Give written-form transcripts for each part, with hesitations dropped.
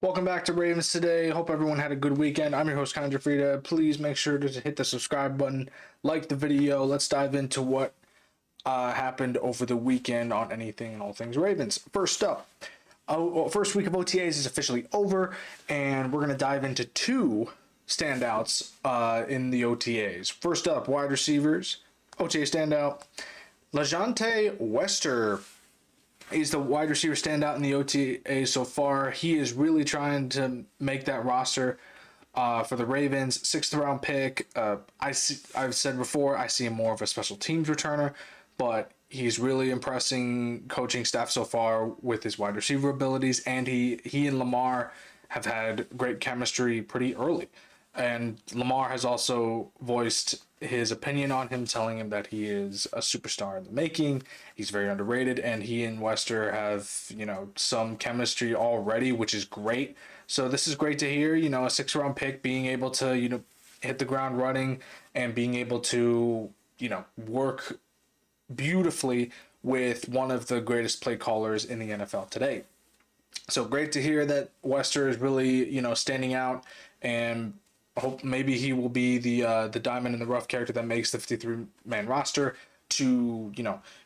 Welcome back to Ravens Today. Hope everyone had a good weekend. I'm your host, Connor Gioffreda. Please make sure to hit the subscribe button, like the video. Let's dive into what happened over the weekend on anything and all things Ravens. First up, first week of OTAs is officially over, and we're going to dive into two standouts in the OTAs. First up, wide receivers. OTA standout, LaJohntay Wester is the wide receiver standout in the OTA so far. He is really trying to make that roster for the Ravens. Sixth round pick. I've said before, I see him more of a special teams returner, but he's really impressing coaching staff so far with his wide receiver abilities, and he and Lamar have had great chemistry pretty early. And Lamar has also voiced his opinion on him, telling him that he is a superstar in the making. He's very underrated, and he and Wester have, some chemistry already, which is great. So this is great to hear, a 6th round pick being able to, hit the ground running and being able to, work beautifully with one of the greatest play callers in the NFL today. So great to hear that Wester is really, standing out, and hope maybe he will be the diamond in the rough character that makes the 53-man roster to,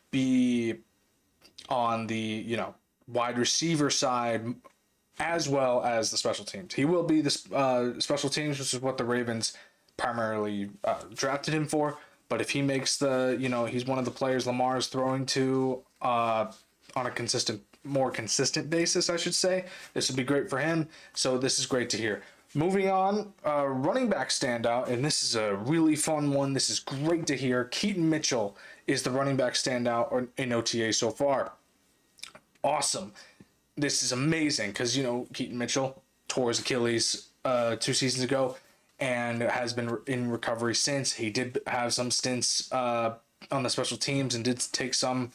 be on the, wide receiver side as well as the special teams. He will be the special teams, which is what the Ravens primarily drafted him for. But if he makes he's one of the players Lamar is throwing to on a more consistent basis, I should say. This would be great for him. So this is great to hear. Moving on, running back standout, and this is a really fun one. This is great to hear. Keaton Mitchell is the running back standout in OTA so far. Awesome. This is amazing because, Keaton Mitchell tore his Achilles 2 seasons ago and has been in recovery since. He did have some stints on the special teams and did take some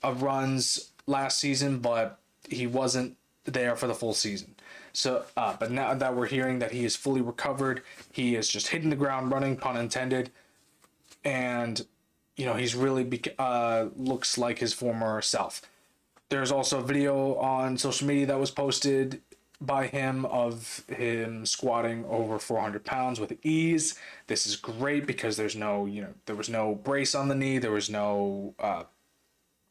runs last season, but he wasn't there for the full season. So, but now that we're hearing that he is fully recovered, he is just hitting the ground running, pun intended, and he's really looks like his former self. There's also a video on social media that was posted by him of him squatting over 400 pounds with ease. This is great because there was no brace on the knee, there was no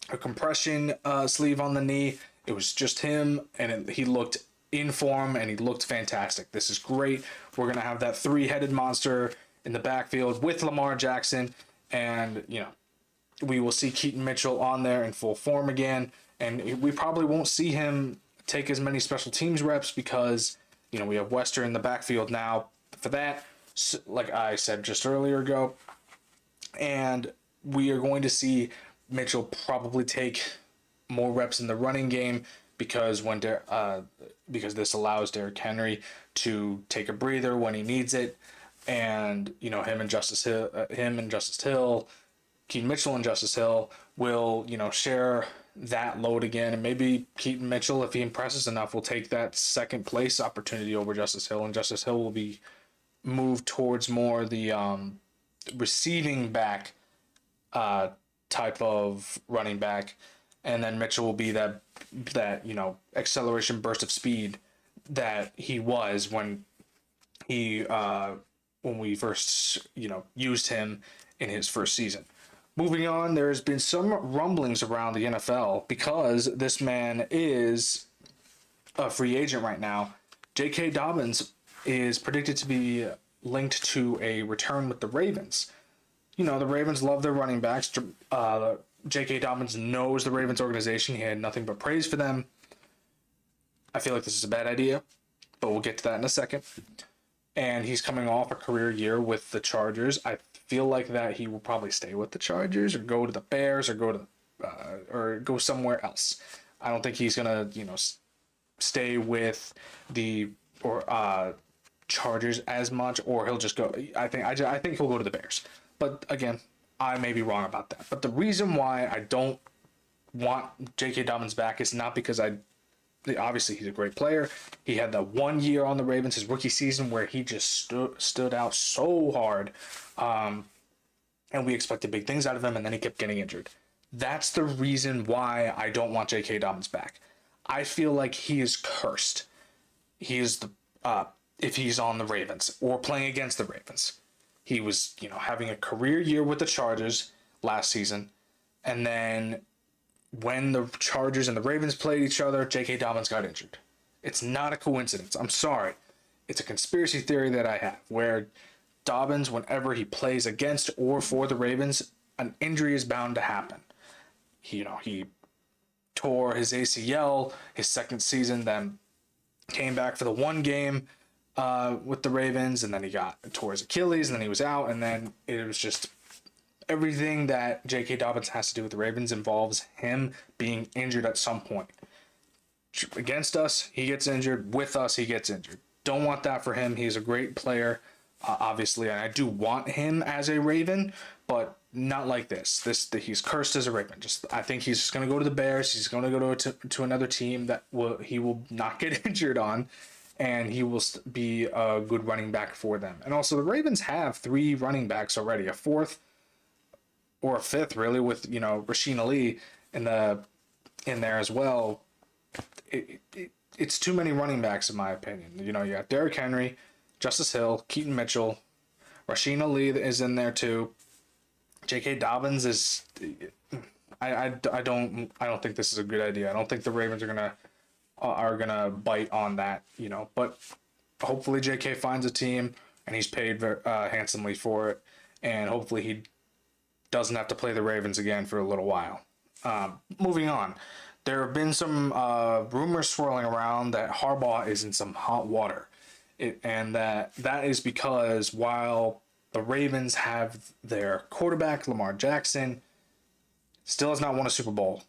a compression sleeve on the knee. It was just him, and he looked in form, and he looked fantastic. This is great. We're going to have that three-headed monster in the backfield with Lamar Jackson, and, we will see Keaton Mitchell on there in full form again, and we probably won't see him take as many special teams reps because, we have Wester in the backfield now for that, like I said just earlier ago, and we are going to see Mitchell probably take more reps in the running game because because this allows Derrick Henry to take a breather when he needs it, and him and Justice Hill, Keaton Mitchell and Justice Hill will share that load again, and maybe Keaton Mitchell, if he impresses enough, will take that second place opportunity over Justice Hill, and Justice Hill will be moved towards more the receiving back type of running back, and then Mitchell will be that acceleration burst of speed that he was when we first used him in his first season. Moving on, there has been some rumblings around the NFL because this man is a free agent right now. J.K. Dobbins is predicted to be linked to a return with the Ravens. The Ravens love their running backs. J.K. Dobbins knows the Ravens organization. He had nothing but praise for them. I feel like this is a bad idea, but we'll get to that in a second. And he's coming off a career year with the Chargers. I feel like that he will probably stay with the Chargers or go to the Bears or go somewhere else. I don't think he's gonna stay with the Chargers as much, or he'll just go. I think he'll go to the Bears. But again, I may be wrong about that. But the reason why I don't want J.K. Dobbins back is not because obviously he's a great player. He had that 1 year on the Ravens, his rookie season, where he just stood out so hard. And we expected big things out of him, and then he kept getting injured. That's the reason why I don't want J.K. Dobbins back. I feel like he is cursed. he's the if he's on the Ravens or playing against the Ravens. He was, having a career year with the Chargers last season, and then when the Chargers and the Ravens played each other, J.K. Dobbins got injured. It's not a coincidence. I'm sorry. It's a conspiracy theory that I have where Dobbins, whenever he plays against or for the Ravens, an injury is bound to happen. He tore his ACL his second season, then came back for the one game with the Ravens, and then he tore his Achilles, and then he was out, and then it was just everything that J.K. Dobbins has to do with the Ravens involves him being injured at some point. Against us, he gets injured. With us, he gets injured. Don't want that for him. He's a great player, obviously, and I do want him as a Raven, but not like this. He's cursed as a Raven. I think he's just going to go to the Bears. He's going to go to another team that he will not get injured on, and he will be a good running back for them. And also, the Ravens have 3 running backs already, a fourth or a fifth, really, with Rasheen Ali in there as well. It's too many running backs, in my opinion. You got Derrick Henry, Justice Hill, Keaton Mitchell, Rasheen Ali is in there too. J.K. Dobbins is. I don't think this is a good idea. I don't think the Ravens are gonna bite on that. But hopefully J.K. finds a team and he's paid handsomely for it, and hopefully he doesn't have to play the Ravens again for a little while. Moving on. There have been some rumors swirling around that Harbaugh is in some hot water. And that is because while the Ravens have their quarterback, Lamar Jackson, still has not won a Super Bowl.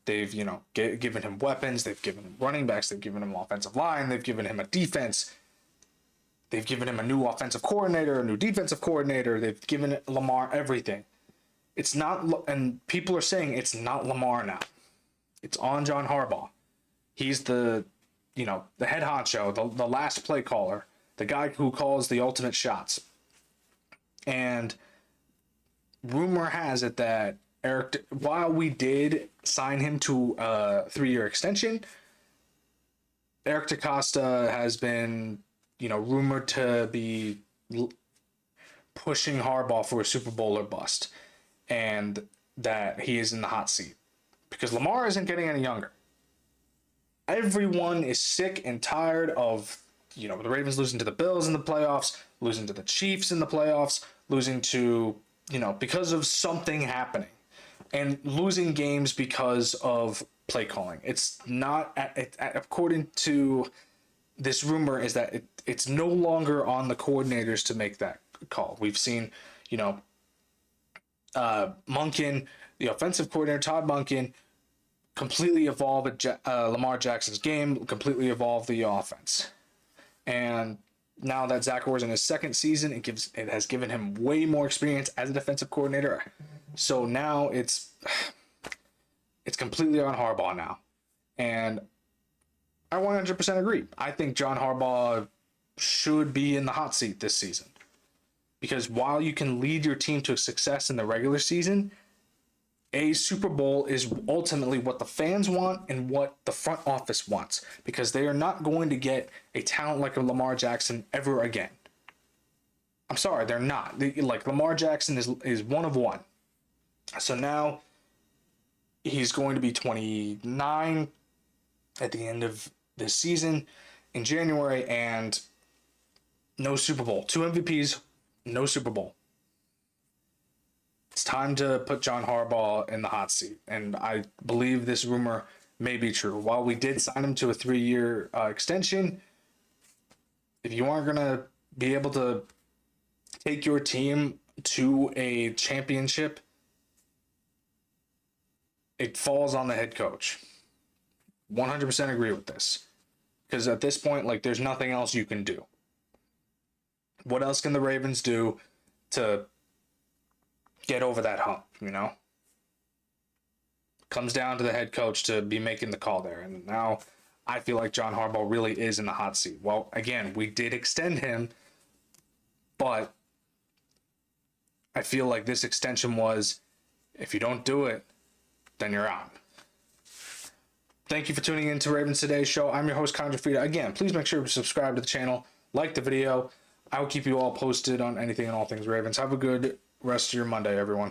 They've, given him weapons. They've given him running backs. They've given him offensive line. They've given him a defense. They've given him a new offensive coordinator, a new defensive coordinator. They've given Lamar everything. It's not, and people are saying it's not Lamar now. It's on John Harbaugh. He's the head honcho, the last play caller, the guy who calls the ultimate shots. And rumor has it that while we did sign him to a 3-year extension, Eric DeCosta has been, rumored to be pushing Harbaugh for a Super Bowl or bust, and that he is in the hot seat because Lamar isn't getting any younger. Everyone is sick and tired of, the Ravens losing to the Bills in the playoffs, losing to the Chiefs in the playoffs, losing to, because of something happening, and losing games because of play calling. It's not, according to this rumor, is that it's no longer on the coordinators to make that call. We've seen, Monken, the offensive coordinator, Todd Monken, completely evolve Lamar Jackson's game, completely evolve the offense. And now that Zach Orr's in his second season, it has given him way more experience as a defensive coordinator. So now it's completely on Harbaugh now. And I 100% agree. I think John Harbaugh should be in the hot seat this season. Because while you can lead your team to success in the regular season, a Super Bowl is ultimately what the fans want and what the front office wants, because they are not going to get a talent like a Lamar Jackson ever again. I'm sorry, they're not. Lamar Jackson is one of one. So now he's going to be 29 at the end of this season in January, and no Super Bowl. 2 MVPs, no Super Bowl. It's time to put John Harbaugh in the hot seat, and I believe this rumor may be true. While we did sign him to a 3-year extension, if you aren't going to be able to take your team to a championship, it falls on the head coach. 100% agree with this. Because at this point, there's nothing else you can do. What else can the Ravens do to get over that hump, Comes down to the head coach to be making the call there. And now I feel like John Harbaugh really is in the hot seat. Well, again, we did extend him, but I feel like this extension was, if you don't do it, then you're out. Thank you for tuning in to Ravens Today Show. I'm your host, Connor Gioffreda. Again, please make sure to subscribe to the channel, like the video. I will keep you all posted on anything and all things Ravens. Have a good rest of your Monday, everyone.